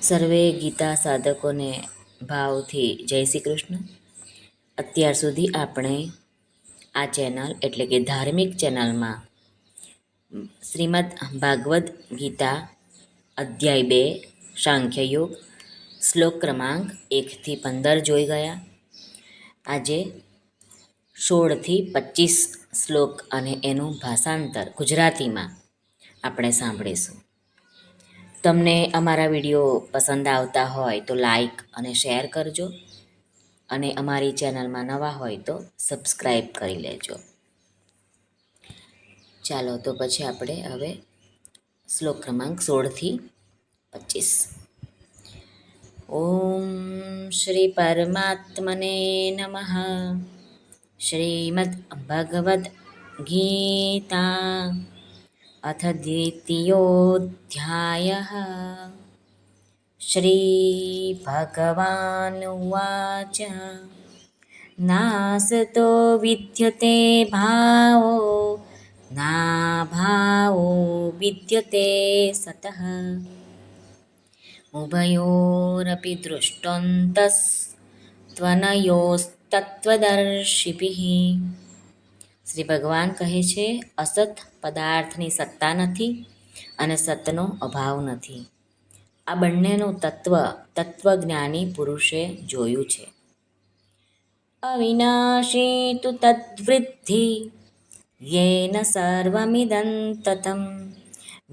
સર્વે ગીતા સાધકોને ભાવથી જય શ્રી કૃષ્ણ. અત્યાર સુધી આપણે આ ચેનલ એટલે કે ધાર્મિક ચેનલમાં શ્રીમદ ભાગવદ્ ગીતા અધ્યાય 2 સાંખ્યયોગ શ્લોક ક્રમાંક 1થી 15 જોઈ ગયા. આજે 16થી 25 શ્લોક અને એનું ભાષાંતર ગુજરાતીમાં આપણે સાંભળીશું. તમને અમારા વિડીયો પસંદ આવતા હોય તો લાઈક અને શેર કરજો અને અમારી ચેનલમાં નવા હોય તો સબસ્ક્રાઈબ કરી લેજો. ચાલો તો પછી આપણે હવે શ્લોક ક્રમાંક 16થી 25. ઓમ શ્રી પરમાત્મને નમઃ. શ્રીમદ ભગવદ્ ગીતા અથ દ્વિતીયોऽધ્યાયः. શ્રીભગવાનુવાચ નાસતો વિદ્યતે ભાવો નાભાવો વિદ્યતે સતઃ ઉભયોરપી દૃષ્ટોऽन्तસ્ત્વનયોસ્તત્વદર્શિભિઃ. શ્રી ભગવાન કહે છે, અસત પદાર્થની સત્તા નથી અને સતનો અભાવ નથી. આ બંનેનું તત્વજ્ઞાની પુરુષે જોયું છે. અવિનાશી તુ તદ્વૃદ્ધિ યેન સર્વમિદં તતં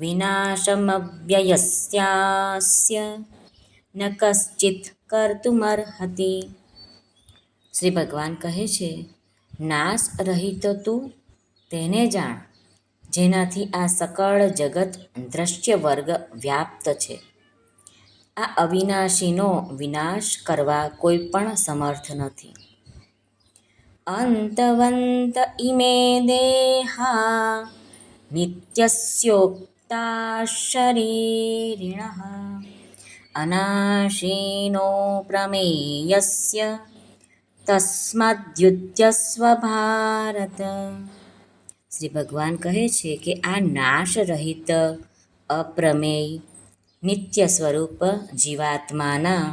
વિનાશમવ્યયસ્યાસ્ય ન કશ્ચિત કર્તુમર્હતિ. શ્રી ભગવાન કહે છે, નાશ રહિત તું તેને જાણ જેનાથી આ સકળ જગત દ્રશ્ય વર્ગ વ્યાપ્ત છે. આ અવિનાશીનો વિનાશ કરવા કોઈ પણ સમર્થ નથી. અંતવંત ઇમે દેહા નિત્યસ્યોક્તા શરીરિણઃ અનાશીનો પ્રમેયસ્ય તસ્માદ્યુધ્યસ્વ ભારત. શ્રી ભગવાન કહે છે કે આ નાશ રહિત અપ્રમેય નિત્ય સ્વરૂપ જીવાત્માના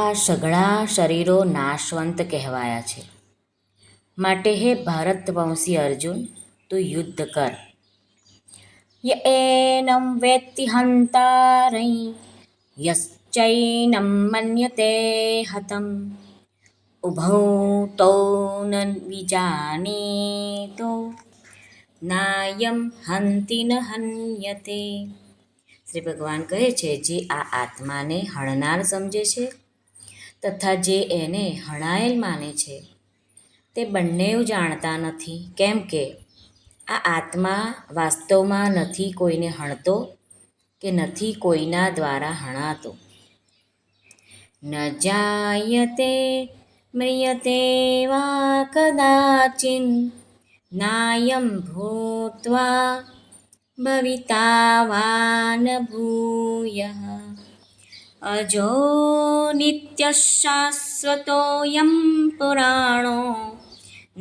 આ સઘળા શરીરો નાશવંત કહેવાયા છે. માટે હે ભારતવંશી અર્જુન, તું યુદ્ધ કર. ય એનં વેત્તિ હંતારં યશ્ચૈનં મન્યતે હતં ઉભૌ તૌ ન વિજાનીતો નાયં હંતિ ન હન્યતે. શ્રી ભગવાન કહે છે, જે આ આત્માને હણનાર સમજે છે તથા જે એને હણાયેલ માને છે તે બંને જાણતા નથી. કેમ કે આ આત્મા વાસ્તવમાં નથી કોઈને હણતો કે નથી કોઈના દ્વારા હણાતો. ન જાયતે મ્રિયતે વા કદાચિન નાયં ભૂત્વા ભવિતા વા ન ભૂયઃ અજો નિત્યઃ શાશ્વતોऽયં પુરાણો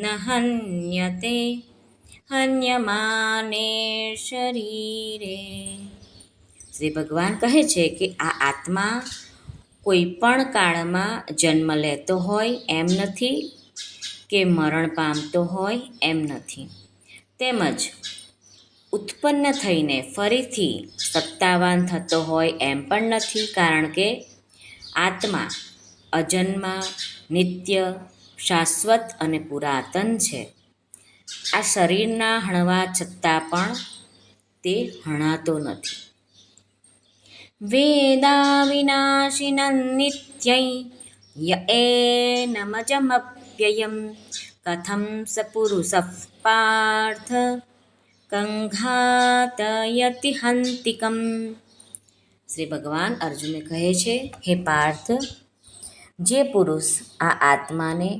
ન હન્યતે હન્યમાને શરીરે. શ્રી ભગવાન કહે છે કે આ આત્મા કોઈ પણ કાળમાં જન્મ લેતો હોય એમ નથી કે મરણ પામતો હોય એમ નથી, તેમજ ઉત્પન્ન થઈને ફરીથી સત્તાવાન થતો હોય એમ પણ નથી. કારણ કે આત્મા અજન્મા, નિત્ય, શાશ્વત અને પુરાતન છે. આ શરીરના હણવા છતાં પણ તે હણાતો નથી. વેદા વિનાશિનં નિત્યં ય એનમજમવ્યયં કથં સ પુરુષઃ પાર્થ કંઘાતયતિ હંતિકમ. શ્રી ભગવાન અર્જુનને કહે છે, હે પાર્થ, જે પુરુષ આ આત્માને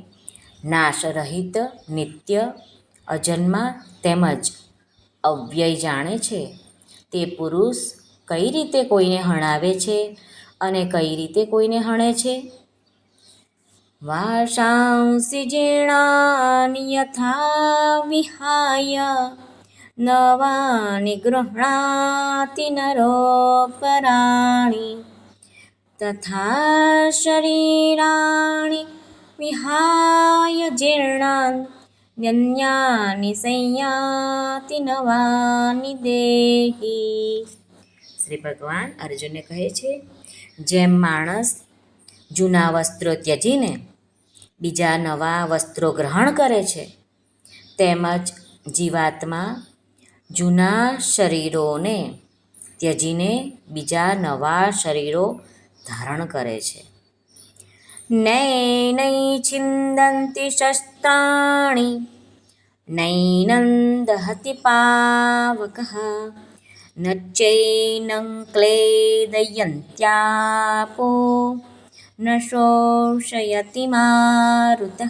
નાશરહિત, નિત્ય, અજન્મા તેમજ અવ્યય જાણે છે તે પુરુષ કઈ રીતે કોઈને હણાવે છે અને કઈ રીતે કોઈને હણે છે. વાશાંસિ જીર્ણાનિ યથા વિહાય નવાનિ ગૃહણાતિ નરોપરાણિ તથા શરીરાણિ વિહાય જીર્ણાન ન્યન્યાનિ સંયાતિ નવાનિ દેહી. શ્રી ભગવાન અર્જુનને કહે છે, જેમ માણસ જૂના વસ્ત્રો ત્યજીને બીજા નવા વસ્ત્રો ગ્રહણ કરે છે, તેમજ જીવાત્મા જૂના શરીરોને ત્યજીને બીજા નવા શરીરો ધારણ કરે છે. નૈનૈ છિંદન્તિ શસ્ત્રાણિ નૈનં દહતિ પાવકઃ ન ચૈનં ક્લેદયન્ત્યાપો ન શોષયતિ મારુતઃ.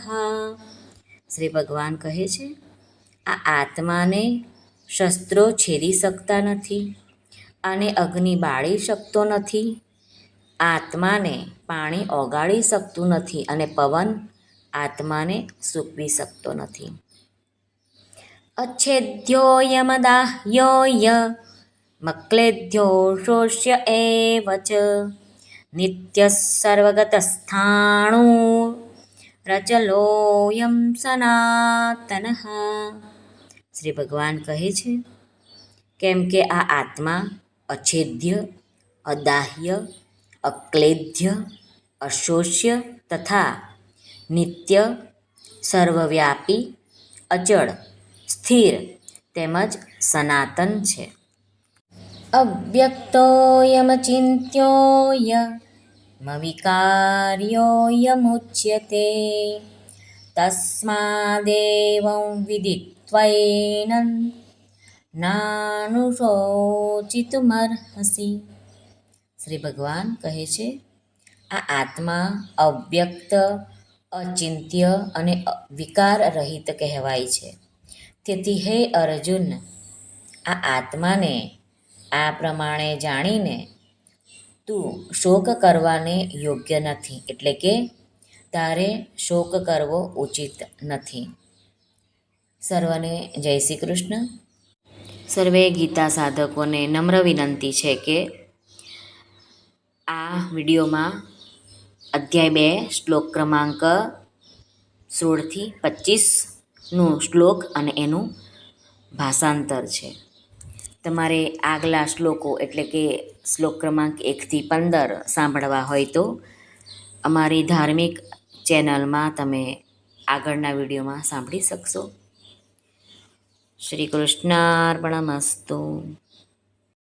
શ્રી ભગવાન કહે છે, આ આત્માને શસ્ત્રો છેદી શકતા નથી, આને અગ્નિ બાળી શકતો નથી, આત્માને પાણી ઓગાળી શકતું નથી અને પવન આત્માને સૂકવી શકતો નથી. અચ્છેદ્યોયમદાહ્યોય મક્લેદ્યો શોષ્ય એવ ચ નિત્યઃ સર્વગતસ્થાણુ રચલોયમ સનાતનઃ. શ્રી ભગવાન કહે છે, કેમ કે આ આત્મા અછેદ્ય, અદાહ્ય, અક્લેદ્ય, અશોષ્ય તથા નિત્ય, સર્વવ્યાપી, અચળ, સ્થિર તેમજ સનાતન છે. અવ્યક્તોયમચિંત્યોય મવિકાર્યોયમુચ્યતે તસ્માદેવં વિદિત્વૈनं નાનુશોચિતુમર્હસી. શ્રી ભગવાન કહે છે, આ આત્મા અવ્યક્ત, અચિંત્ય અને વિકાર રહિત કહેવાય છે. તેથી હે અર્જુન, આ આત્માને આ પ્રમાણે જાણીને તું શોક કરવાને યોગ્ય નથી, એટલે કે તારે શોક કરવો ઉચિત નથી. સર્વને જય શ્રી કૃષ્ણ. સર્વે ગીતા સાધકોને નમ્ર વિનંતી છે કે આ વિડીયોમાં અધ્યાય 2 શ્લોક ક્રમાંક 16થી 25નું શ્લોક અને એનું ભાષાંતર છે. તમારે આગલા શ્લોકો એટલે કે શ્લોક ક્રમાંક 1થી 15 સાંભળવા હોય તો અમારી ધાર્મિક ચેનલમાં તમે આગળના વિડીયોમાં સાંભળી શકશો. શ્રી કૃષ્ણાર્પણમસ્તુ.